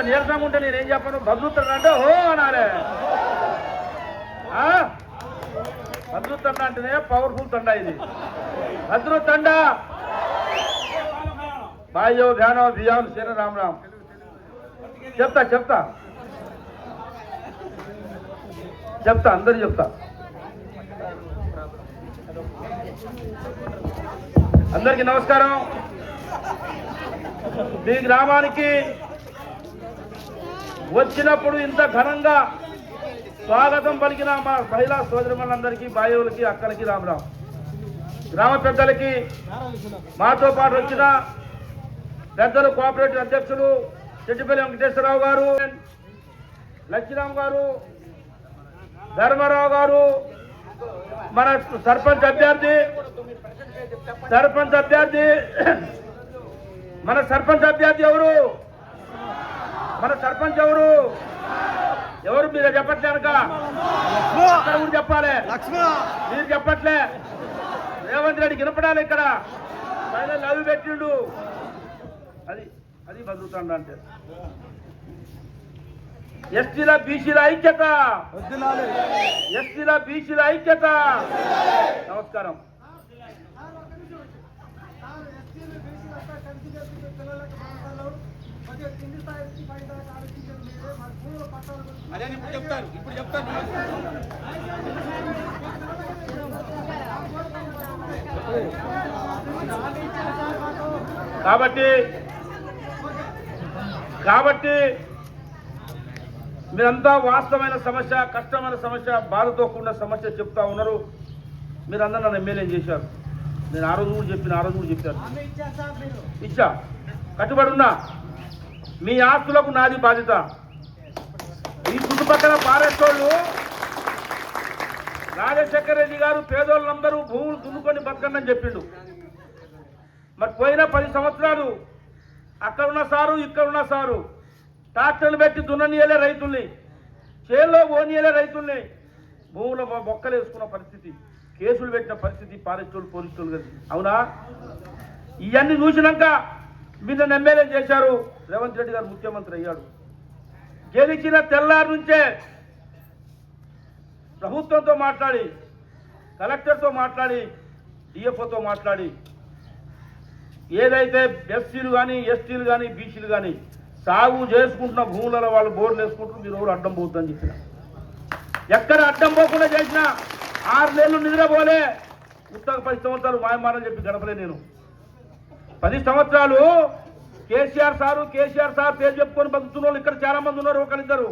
నీరసంగా ఉంటే నేనేం చెప్పను, భద్రుతండ అంటే హో అనాలే. భద్రుతండ అంటేనే పవర్ఫుల్ తండ ఇది. భద్రుతండ భాయ్యో ధ్యానో ధియాను సేన రామ్ రామ్. చెప్తా చెప్తా చెప్తా అందరు చెప్తా. అందరికీ నమస్కారం. మీ గ్రామానికి వచ్చినప్పుడు ఇంత ఘనంగా స్వాగతం పలికిన మా మహిళా సోదరులందరికీ, బాయోలకి, అక్కలకి రామరాం. గ్రామ పెద్దలకి, మాతో పాటు వచ్చిన పెద్దలు, కోఆపరేటివ్ అధ్యక్షులు చెట్టిపల్లి వెంకటేశ్వరరావు గారు, లక్ష్మీరామ్ గారు, ధర్మారావు గారు, మన సర్పంచ్ అభ్యర్థి మన సర్పంచ్ అభ్యర్థి ఎవరు? మన సర్పంచ్ ఎవరు? మీరు చెప్పట్లేక కూడా చెప్పాలి. మీరు చెప్పట్లే. రేవంత్ రెడ్డి వినపడాలి. ఇక్కడ పైన లవ్ పెట్టిండు. అది అది బతుకుతాండ అంటే. ఎస్టీల బీసీల ఐక్యత, ఎస్టీల బీసీల ఐక్యత. నమస్కారం. కాబట్టి మీరంతా వాస్తవమైన సమస్య, కష్టమైన సమస్య, బాధతో కూడిన సమస్య చెప్తా ఉన్నారు. మీరందరూ నన్ను ఎమ్మెల్యే చేశారు. నేను ఆ రోజు కూడా చెప్పాను. ఇచ్చా, కట్టుబడి ఉన్నా. మీ ఆస్తులకు నాది బాధ్యత. ఈ చుట్టుపక్కల పారేటోళ్ళు రాజశేఖర రెడ్డి గారు పేదోళ్ళందరూ భూములు దున్నుకొని బతకండి చెప్పిండు. మరి పోయిన 10 సంవత్సరాలు అక్కడున్న సారు, ఇక్కడున్న సారు ట్రాక్టర్లు పెట్టి దున్ననీయలే రైతుల్ని, చేల్లో ఓనియలే రైతుల్ని, భూముల మొక్కలు వేసుకున్న పరిస్థితి, కేసులు పెట్టిన పరిస్థితి పారేటోళ్ళు, పోలీసులు కలిసి. అవునా? ఇవన్నీ చూసినాక మీరు నన్ను ఎమ్మెల్యే చేశారు. రేవంత్ రెడ్డి గారు ముఖ్యమంత్రి అయ్యాడు. గెలిచిన తెల్లారి నుంచే ప్రభుత్వంతో మాట్లాడి, కలెక్టర్తో మాట్లాడి, డిఎఫ్ఓతో మాట్లాడి, ఏదైతే ఎస్సీలు కానీ, ఎస్టీలు కానీ, బీసీలు కానీ సాగు చేసుకుంటున్న భూములలో వాళ్ళు బోర్లు వేసుకుంటారు, మీరు ఎవరు అడ్డం పోతుందని చెప్పిన. ఎక్కడ అడ్డం పోకుండా చేసినా 6 నెలలు నిద్రపోలే. ఉత్తర 10 సంవత్సరాలు మాయమారని చెప్పి గడపలే నేను. 10 సంవత్సరాలు కేసీఆర్ సార్ పేరు చెప్పుకొని బతుకుతున్న వాళ్ళు ఇక్కడ చాలా మంది ఉన్నారు, ఒకరిద్దరు.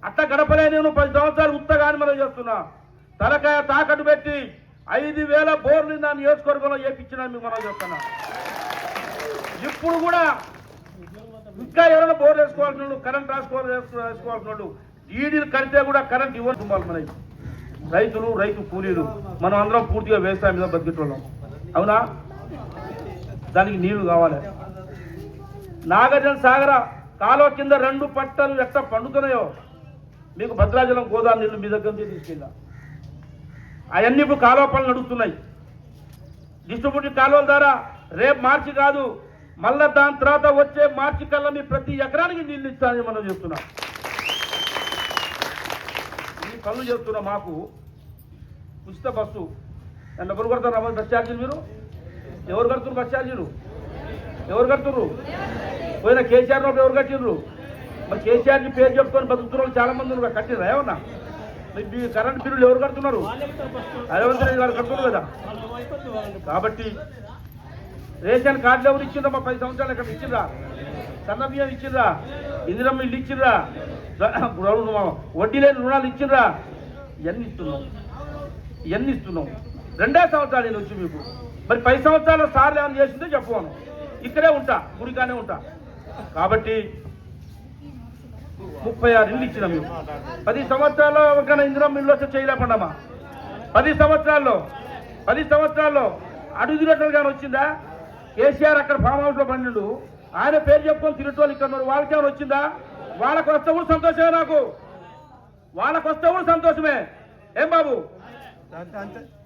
అట్లా గడపలే నేను. 10 సంవత్సరాలు ఉత్తగాని మనం చేస్తున్నా. తలకాయ తాకట్టు పెట్టి 5,000 బోర్లు నా నియోజకవర్గంలో వేయించినా మీకు మనం చేస్తున్నా. ఇప్పుడు కూడా ఇంకా ఎవరైనా బోర్లు వేసుకోవాల్సిన వాళ్ళు, కరెంట్ వేసుకోవాల్సిన వాళ్ళు, ఈడీలు కడితే కూడా కరెంట్ ఇవ్వాలి. మనకి రైతులు, రైతు కూలీలు, మనం అందరం పూర్తిగా వ్యవసాయం మీద బతికేటోళ్ళం. అవునా? దానికి నీళ్లు కావాలి. నాగార్జున సాగర కాలువ కింద 2 పట్టలు ఎట్లా పండుతున్నాయో మీకు భద్రాచలం గోదావరి నీళ్లు మీ దగ్గర నుంచి తీసుకెళ్ళా. అవన్నీ ఇప్పుడు కాలువ పనులు నడుస్తున్నాయి. డిస్ట్రిబ్యూటివ్ కాలువల ద్వారా రేపు మార్చి కాదు, మళ్ళా దాని తర్వాత వచ్చే మార్చి కల్లా మీ ప్రతి ఎకరానికి నీళ్ళు ఇస్తానని మనం చెప్తున్నాం. ఈ పనులు చెప్తున్నా. మాకు ఉచిత బస్సు ఎవరు కడతారు? బస్ ఛార్జీలు మీరు ఎవరు కడుతున్నారు? బస్ ఛార్జీలు ఎవరు కడుతున్నారు? పోయిన కేసీఆర్ నోట్లు ఎవరు కట్టిర్రు? మరి కేసీఆర్ని పేరు చెప్పుకొని బతుకుతున్న వాళ్ళు చాలా మంది ఉన్నారు. కట్టిర్రా ఏమన్నా? మీ కరెంట్ బిల్లులు ఎవరు కడుతున్నారు? రేవంత్ రెడ్డి గారు కడుతున్నారు కదా. కాబట్టి రేషన్ కార్డులు ఎవరు ఇచ్చిండ్రా? మా 10 సంవత్సరాలు ఎక్కడ ఇచ్చిండ్రా? సన్న బియ్యం ఇచ్చిండ్రా? ఇందిరమ్మ ఇల్లు ఇచ్చిండ్రా? వడ్డీ లేని రుణాలు ఇచ్చిండ్రా? ఇవన్నీ ఇస్తున్నాం. 2 సంవత్సరాలు నేను వచ్చి మీకు. మరి 10 సంవత్సరాలు సార్లు ఏమైనా చేసిందో చెప్పాను. ఇక్కడే ఉంటా, గుడికానే ఉంటా. కాబట్టి 36 ఇల్లు ఇచ్చినాం మేము. 10 సంవత్సరాల్లో ఒక ఇందిరమ్మ ఇల్లు వస్తే చేయలేకుండామా? 10 సంవత్సరాల్లో అడుగుతున్నట్టు కానీ వచ్చిందా? కేసీఆర్ అక్కడ ఫామ్ హౌస్ లో పండు, ఆయన పేరు చెప్పుకొని తిరుగుతోళ్ళు ఇక్కడ ఉన్నారు. వాళ్ళకేమైనా వచ్చిందా? వాళ్ళకు వస్తే కూడా సంతోషమే. నాకు వాళ్ళకు వస్తే కూడా సంతోషమే. ఏం బాబు?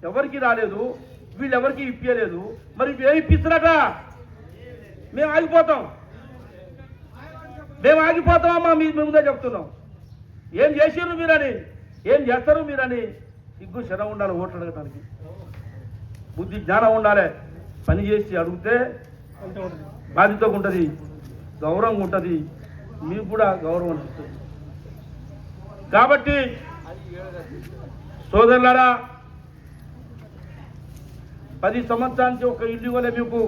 ఎవరికి రాలేదు, వీళ్ళెవరికి ఇప్పించలేదు. మరి ఏమి ఇప్పిస్తున్నారట? మేము ఆగిపోతాం. మేము ఆగిపోతామమ్మా మీ ముందే చెప్తున్నాం. ఏం చేసిర్రు మీరని, ఏం చేస్తారు మీరని సిగ్గు శరం ఉండాలి. ఓట్లు అడగటానికి బుద్ధి జ్ఞానం ఉండాలి. పని చేసి అడిగితే బాధ్యతగా ఉంటుంది, గౌరవంగా ఉంటుంది, మీకు కూడా గౌరవం అనిపిస్తుంది. కాబట్టి సోదరులారా, 10 సంవత్సరానికి ఒక ఇల్లు ఇవ్వలే మీకు.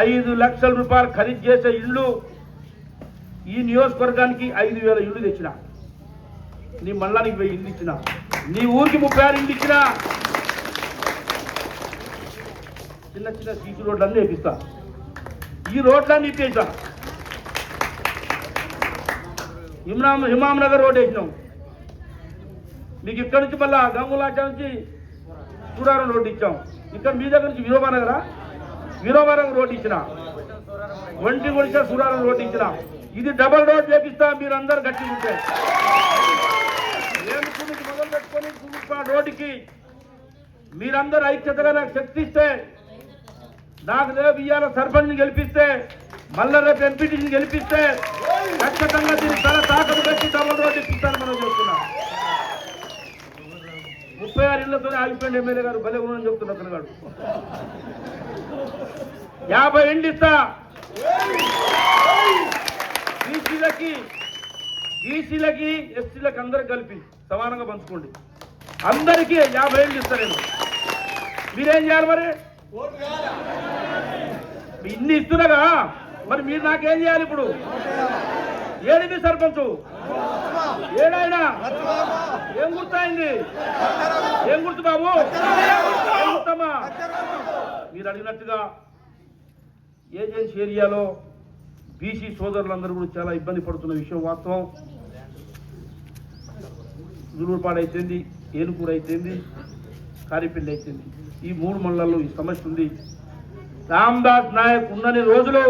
5 లక్షల రూపాయలు ఖరీదు చేసే ఇల్లు ఈ నియోజకవర్గానికి 5,000 ఇల్లు తెచ్చిన. నీ మళ్ళానికి 1000 ఇల్లు ఇచ్చిన, నీ ఊరికి 36 ఇల్లు ఇచ్చిన. చిన్న చిన్న సీసీ రోడ్లన్నీ వేపిస్తా, ఈ రోడ్లన్నీ ఇప్పేసా. హిమాం నగర్ రోడ్ వేసినాం మీకు. ఇక్కడ నుంచి మళ్ళా గంగులాచ నుంచి సూరారం రోడ్డు ఇచ్చాం. ఇక్కడ మీ దగ్గర నుంచి వీరోబారం రోడ్డు ఇచ్చిన, ఒంటి గుడిస సూరారం రోడ్డు ఇచ్చిన. ఇది డబల్ రోడ్ చేపిస్తా, మీరు అందరు గట్టి ఉంటే. మొదలు పెట్టుకొని రోడ్డుకి మీరందరూ ఐక్యతగా నాకు శక్తి ఇస్తే, నాకు రేపు ఇయ్యాల సర్పంచ్ని గెలిపిస్తే, మళ్ళా రేపు ఎంపీటీని గెలిపిస్తే ఖచ్చితంగా దీన్ని తల తాకట్టు పెట్టి డబల్ రోడ్డు ఇప్పిస్తాను మనం చెప్తున్నాం. 36 ఇళ్లతోనే ఆగిపోయింది ఎమ్మెల్యే గారు. భలే ఉన్నారని చెప్తున్నా అతను. 50 ఇండ్లు ఇస్తా. బీసీలకి ఎస్సీలకి అందరికి కలిపి సమానంగా పంచుకోండి. అందరికీ 50 ఇండ్లు ఇస్తా నేను. మీరేం చేయాలి మరి? ఇన్ని ఇస్తున్నాగా మరి మీరు నాకేం చేయాలి ఇప్పుడు? ఏది మీ సర్పంచ్? ఏడాయినా ఏం గుర్తయింది? ఏం గుర్తు బాబు? ఏం గుర్తమ్మా? మీరు అడిగినట్టుగా ఏజెన్సీ ఏరియాలో బీసీ సోదరులందరూ కూడా చాలా ఇబ్బంది పడుతున్న విషయం వాస్తవం. జులూరుపాడు అయితేంది, ఏనుకూరు అయితేంది, కారిపల్లి అయితేంది, ఈ 3 మండలాల్లో ఈ సమస్య ఉంది. రామదాస్ నాయక్ ఉన్నన్ని రోజులు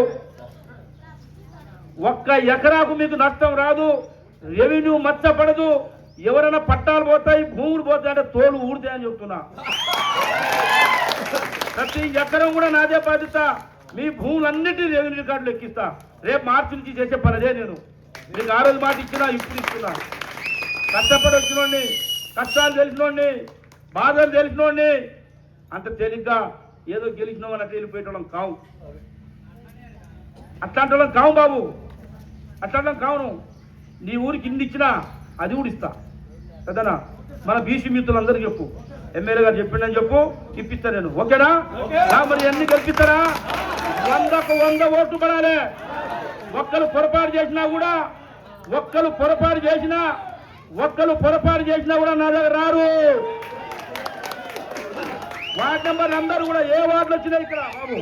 1 ఎకరాకు మీకు నష్టం రాదు, రెవెన్యూ మచ్చపడదు. ఎవరైనా పట్టాలు పోతాయి, భూములు పోతాయంటే తోలు ఊడితాయని చెప్తున్నా. ప్రతి ఎకరం కూడా నాదే బాధ్యత. మీ భూములన్నిటి రెవెన్యూ రికార్డులు ఎక్కిస్తా. రేపు మార్చి నుంచి చేసే పని అదే. నేను మీకు ఆ రోజు మాట ఇచ్చినా, ఇప్పుడు ఇస్తున్నా. కష్టపడి వచ్చినోడిని, కష్టాలు తెలిసినోడిని, బాధలు తెలిసినోడిని అంత తేలిగ్గా ఏదో గెలిచినాం అన్నట్టు వెళ్ళిపోయేటోళ్ళం కావు. అట్లాంటి వాళ్ళం కావు బాబు, అట్లాంటి కావును. నీ ఊరికి ఇన్ని ఇచ్చినా అది కూడా ఇస్తా కదనా. మన బీసీ మిత్రులందరూ చెప్పు, ఎమ్మెల్యే గారు చెప్పిండని చెప్పు, ఇప్పిస్తా నేను. ఓకేనా? మరి ఎన్ని గెలిపిస్తారా? 100కు 100 ఓట్లు పడాలి. ఒక్కరు పొరపాటు చేసినా కూడా నా దగ్గర రారు. వార్డు నెంబర్ అందరూ కూడా ఏ వార్డులు వచ్చినాయి ఇక్కడ బాబు?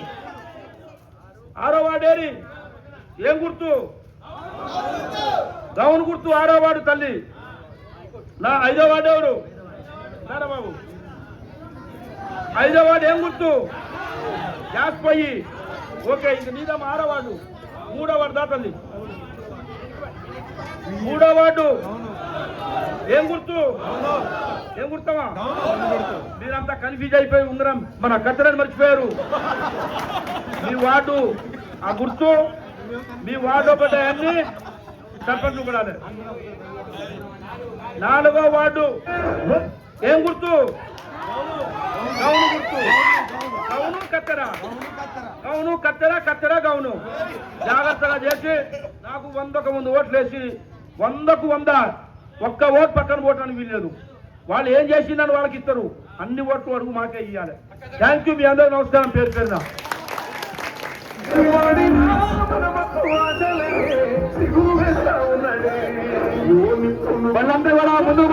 6వ వార్డు ఏరి? ఏం గుర్తు? గౌన్ గుర్తు. 6వ వార్డు తల్లి. నా 5వ వార్డు ఎవరు? నారా బాబు. 5వ వార్డు ఏం గుర్తు? గ్యాస్ పొయ్యి. ఓకే, ఇంక నీదమ్మ 6వ వార్డు. 3వ వార్డు దాటండి. 3వ వార్డు ఏం గుర్తు? ఏం గుర్తమా? మీరంతా కన్ఫ్యూజ్ అయిపోయి ఉంగరం మన కత్తెరని మర్చిపోయారు. మీ వార్డు ఆ గుర్తు, మీ వార్డు పడ్డాయన్ని సర్పంచ్ పడాలి. 4వ వార్డు ఏం గుర్తు? గౌను గుర్తు. గౌను కత్తెర, గౌను కత్తెర, కత్తెర గౌను. జాగ్రత్తగా చేసి నాకు 100కు 100 ఓట్లు వేసి 100కు 100 ఒక్క ఓటు పక్కన పోవటానికి వీల్లేదు. వాళ్ళు ఏం చేసిందని వాళ్ళకి ఇస్తారు. అన్ని ఓట్లు అడుగు మాకే ఇవ్వాలి. Thank you. మీ అందరూ నమస్కారం. పేరు పేరున వాళ్ళంతా కూడా ముందు